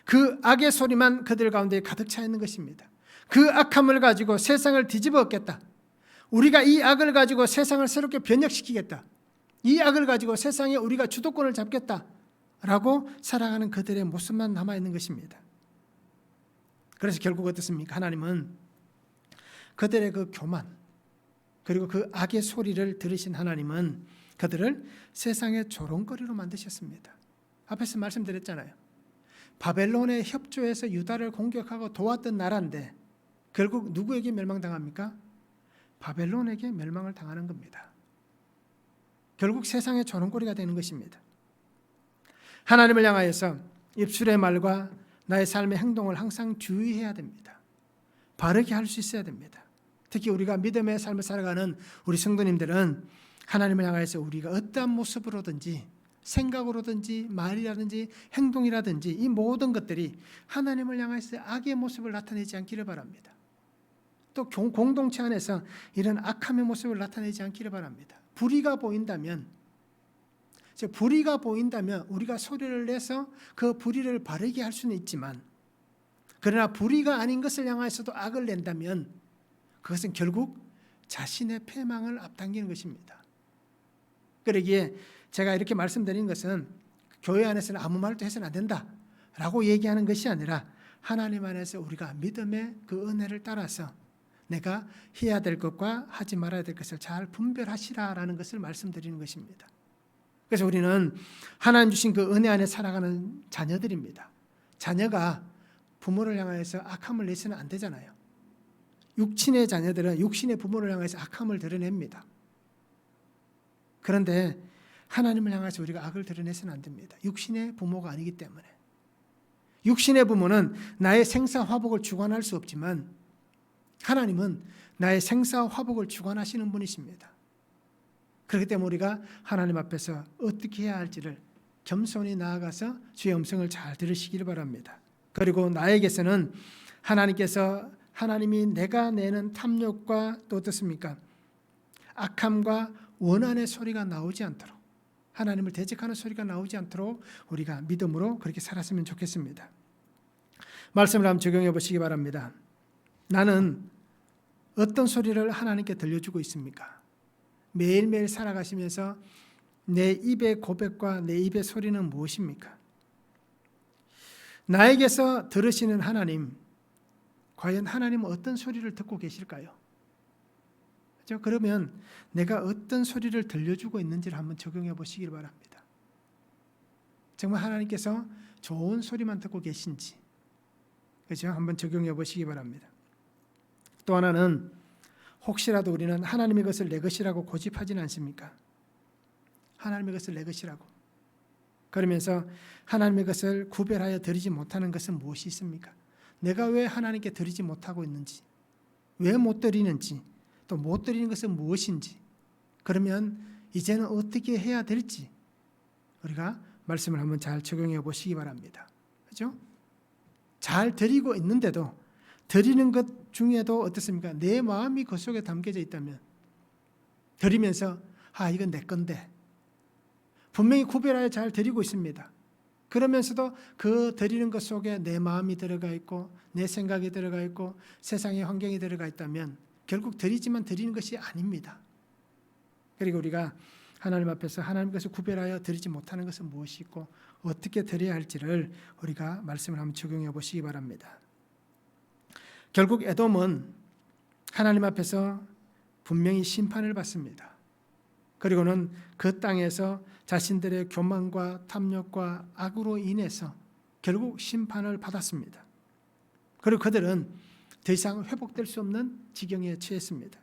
그 악의 소리만 그들 가운데 가득 차 있는 것입니다. 그 악함을 가지고 세상을 뒤집어 엎겠다. 우리가 이 악을 가지고 세상을 새롭게 변혁시키겠다. 이 악을 가지고 세상에 우리가 주도권을 잡겠다. 라고 살아가는 그들의 모습만 남아있는 것입니다. 그래서 결국 어떻습니까? 하나님은 그들의 그 교만, 그리고 그 악의 소리를 들으신 하나님은 그들을 세상의 조롱거리로 만드셨습니다. 앞에서 말씀드렸잖아요. 바벨론에 협조해서 유다를 공격하고 도왔던 나라인데 결국 누구에게 멸망당합니까? 바벨론에게 멸망을 당하는 겁니다. 결국 세상의 조롱거리가 되는 것입니다. 하나님을 향하여서 입술의 말과 나의 삶의 행동을 항상 주의해야 됩니다. 바르게 할 수 있어야 됩니다. 특히 우리가 믿음의 삶을 살아가는 우리 성도님들은 하나님을 향해서 우리가 어떠한 모습으로든지 생각으로든지 말이라든지 행동이라든지 이 모든 것들이 하나님을 향해서 악의 모습을 나타내지 않기를 바랍니다. 또 공동체 안에서 이런 악함의 모습을 나타내지 않기를 바랍니다. 불의가 보인다면 우리가 소리를 내서 그 불의를 바르게 할 수는 있지만, 그러나 불의가 아닌 것을 향해서도 악을 낸다면 그것은 결국 자신의 패망을 앞당기는 것입니다. 그러기에 제가 이렇게 말씀드린 것은 교회 안에서는 아무 말도 해서는 안 된다라고 얘기하는 것이 아니라 하나님 안에서 우리가 믿음의 그 은혜를 따라서 내가 해야 될 것과 하지 말아야 될 것을 잘 분별하시라라는 것을 말씀드리는 것입니다. 그래서 우리는 하나님 주신 그 은혜 안에 살아가는 자녀들입니다. 자녀가 부모를 향해서 악함을 내서는 안 되잖아요. 육신의 자녀들은 육신의 부모를 향해서 악함을 드러냅니다. 그런데 하나님을 향해서 우리가 악을 드러내서는 안 됩니다. 육신의 부모가 아니기 때문에. 육신의 부모는 나의 생사화복을 주관할 수 없지만 하나님은 나의 생사화복을 주관하시는 분이십니다. 그렇기 때문에 우리가 하나님 앞에서 어떻게 해야 할지를 겸손히 나아가서 주의 음성을 잘 들으시기를 바랍니다. 그리고 나에게서는 하나님이 내가 내는 탐욕과 또 어떻습니까? 악함과 원한의 소리가 나오지 않도록, 하나님을 대적하는 소리가 나오지 않도록 우리가 믿음으로 그렇게 살았으면 좋겠습니다. 말씀을 한번 적용해 보시기 바랍니다. 나는 어떤 소리를 하나님께 들려주고 있습니까? 매일매일 살아가시면서 내 입의 고백과 내 입의 소리는 무엇입니까? 나에게서 들으시는 하나님, 과연 하나님은 어떤 소리를 듣고 계실까요? 그렇죠? 그러면 내가 어떤 소리를 들려주고 있는지를 한번 적용해 보시길 바랍니다. 정말 하나님께서 좋은 소리만 듣고 계신지, 그렇죠? 한번 적용해 보시기 바랍니다. 또 하나는 혹시라도 우리는 하나님의 것을 내 것이라고 고집하지는 않습니까? 하나님의 것을 내 것이라고. 그러면서 하나님의 것을 구별하여 드리지 못하는 것은 무엇이 있습니까? 내가 왜 하나님께 드리지 못하고 있는지, 왜 못 드리는지, 또 못 드리는 것은 무엇인지, 그러면 이제는 어떻게 해야 될지 우리가 말씀을 한번 잘 적용해 보시기 바랍니다. 그렇죠? 잘 드리고 있는데도 드리는 것 중에도 어떻습니까? 내 마음이 그 속에 담겨져 있다면 드리면서 이건 내 건데 분명히 구별하여 잘 드리고 있습니다. 그러면서도 그 드리는 것 속에 내 마음이 들어가 있고 내 생각이 들어가 있고 세상의 환경이 들어가 있다면 결국 드리지만 드리는 것이 아닙니다. 그리고 우리가 하나님 앞에서 하나님 것을 구별하여 드리지 못하는 것은 무엇이 있고 어떻게 드려야 할지를 우리가 말씀을 한번 적용해 보시기 바랍니다. 결국 에돔은 하나님 앞에서 분명히 심판을 받습니다. 그리고는 그 땅에서 자신들의 교만과 탐욕과 악으로 인해서 결국 심판을 받았습니다. 그리고 그들은 더 이상 회복될 수 없는 지경에 처했습니다.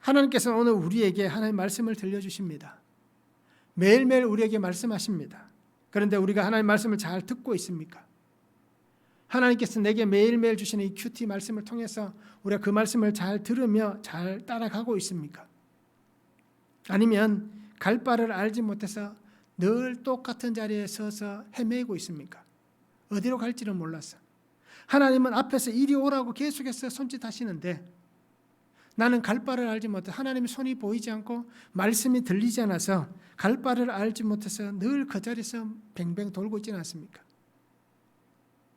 하나님께서는 오늘 우리에게 하나님의 말씀을 들려주십니다. 매일매일 우리에게 말씀하십니다. 그런데 우리가 하나님의 말씀을 잘 듣고 있습니까? 하나님께서 내게 매일매일 주시는 이 큐티 말씀을 통해서 우리가 그 말씀을 잘 들으며 잘 따라가고 있습니까? 아니면 갈 바를 알지 못해서 늘 똑같은 자리에 서서 헤매고 있습니까? 어디로 갈지를 몰라서. 하나님은 앞에서 이리 오라고 계속해서 손짓하시는데 나는 갈 바를 알지 못해 하나님의 손이 보이지 않고 말씀이 들리지 않아서 갈 바를 알지 못해서 늘 그 자리에서 뱅뱅 돌고 있지는 않습니까?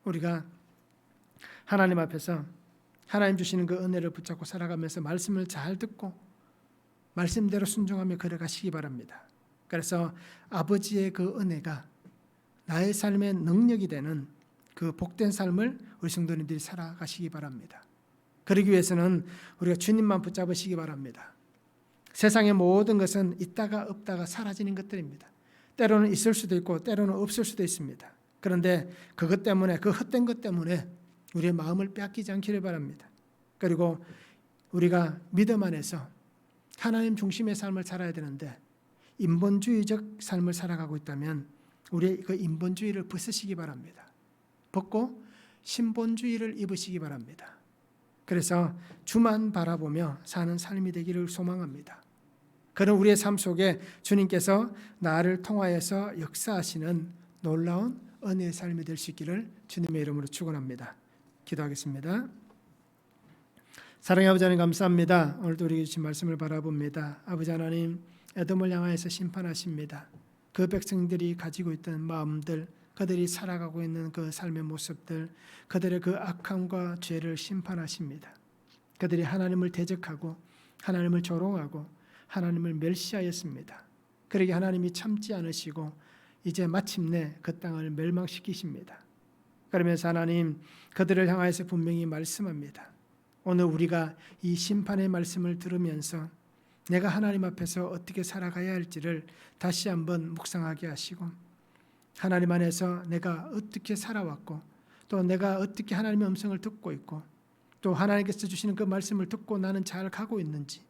우리가 하나님 앞에서 하나님 주시는 그 은혜를 붙잡고 살아가면서 말씀을 잘 듣고 말씀대로 순종하며 걸어가시기 바랍니다. 그래서 아버지의 그 은혜가 나의 삶의 능력이 되는 그 복된 삶을 우리 성도님들이 살아가시기 바랍니다. 그러기 위해서는 우리가 주님만 붙잡으시기 바랍니다. 세상의 모든 것은 있다가 없다가 사라지는 것들입니다. 때로는 있을 수도 있고 때로는 없을 수도 있습니다. 그런데 그것 때문에 그 헛된 것 때문에 우리의 마음을 빼앗기지 않기를 바랍니다. 그리고 우리가 믿음 안에서 하나님 중심의 삶을 살아야 되는데 인본주의적 삶을 살아가고 있다면 우리의 그 인본주의를 벗으시기 바랍니다. 벗고 신본주의를 입으시기 바랍니다. 그래서 주만 바라보며 사는 삶이 되기를 소망합니다. 그런 우리의 삶 속에 주님께서 나를 통하여서 역사하시는 놀라운 은혜의 삶이 될 수 있기를 주님의 이름으로 축원합니다. 기도하겠습니다. 사랑의 아버지 하나님 감사합니다. 오늘도 우리에게 주신 말씀을 바라봅니다. 아버지 하나님 에돔을 향하여서 심판하십니다. 그 백성들이 가지고 있던 마음들, 그들이 살아가고 있는 그 삶의 모습들, 그들의 그 악함과 죄를 심판하십니다. 그들이 하나님을 대적하고 하나님을 조롱하고 하나님을 멸시하였습니다. 그러기 하나님이 참지 않으시고 이제 마침내 그 땅을 멸망시키십니다. 그러면서 하나님 그들을 향하여서 분명히 말씀합니다. 오늘 우리가 이 심판의 말씀을 들으면서 내가 하나님 앞에서 어떻게 살아가야 할지를 다시 한번 묵상하게 하시고 하나님 안에서 내가 어떻게 살아왔고 또 내가 어떻게 하나님의 음성을 듣고 있고 또 하나님께서 주시는 그 말씀을 듣고 나는 잘 가고 있는지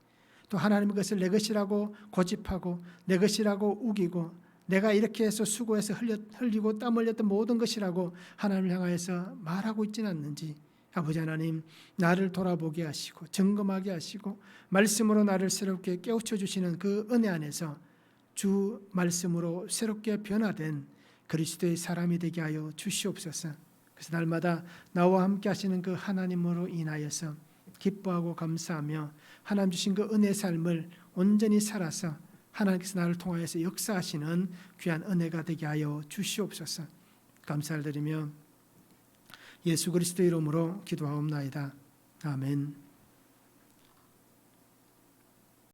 또 하나님의 것을 내 것이라고 고집하고 내 것이라고 우기고 내가 이렇게 해서 수고해서 흘리고 땀 흘렸던 모든 것이라고 하나님을 향하여서 말하고 있지는 않는지 아버지 하나님 나를 돌아보게 하시고 점검하게 하시고 말씀으로 나를 새롭게 깨우쳐 주시는 그 은혜 안에서 주 말씀으로 새롭게 변화된 그리스도의 사람이 되게 하여 주시옵소서. 그래서 날마다 나와 함께 하시는 그 하나님으로 인하여서 기뻐하고 감사하며 하나님 주신 그 은혜의 삶을 온전히 살아서 하나님께서 나를 통하여서 역사하시는 귀한 은혜가 되게 하여 주시옵소서. 감사를 드리며 예수 그리스도 이름으로 기도하옵나이다. 아멘.